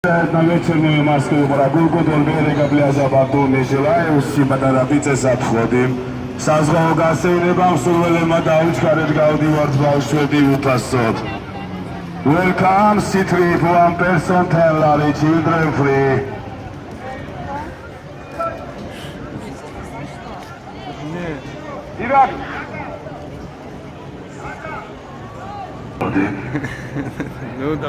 На вечерную морскую прогулку до берега пляжа Батуми. Желаю всем поторопиться с отходом. Საზღვაო გასეირებამ სულველებმა დაუჩქარეთ გავდივართ ბავშვები უფასოდ. Welcome, city trip, one person, 10 lari, children free. Irak!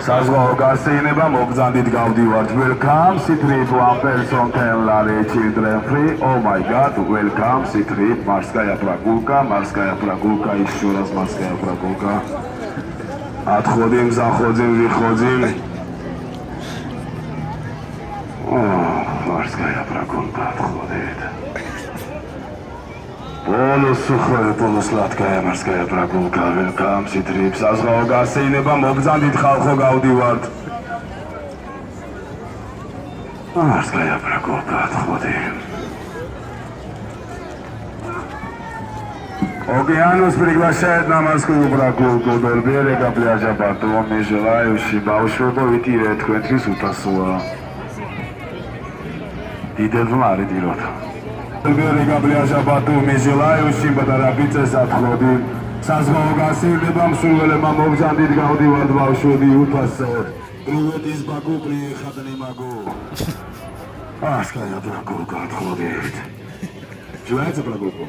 საზღვაო გასეირებამ მოგზანდით გავდივართ. Welcome, city trip, one person, 10 lari, children free. Oh my god, welcome, city trip, морская прогулка, еще раз морская прогулка. Отходим, заходим, выходим. О, морская прогулка отходит. Полусухая, полусладкая морская прогулка. Welcome, city trip. საზღვაო გასეირებამ მოგზანდით ხალხო გავდივართ. Морская прогулка отходит. Океанус приглашает на морскую прогулку до берега пляжа Батуми. Желающие ბავშვებო თქვენთვის უთასოა. დიდებმარი დილოთ. Берега пляжа Батуми. Желающим поторопиться с отходом. საზღვაო გასეირებამ სულველებმა მოგზანდით გავდივართ ბავშვები უთასოდ. Привет из Баку, приехать не могу. Морская прогулка отходит. Желаете прогулку?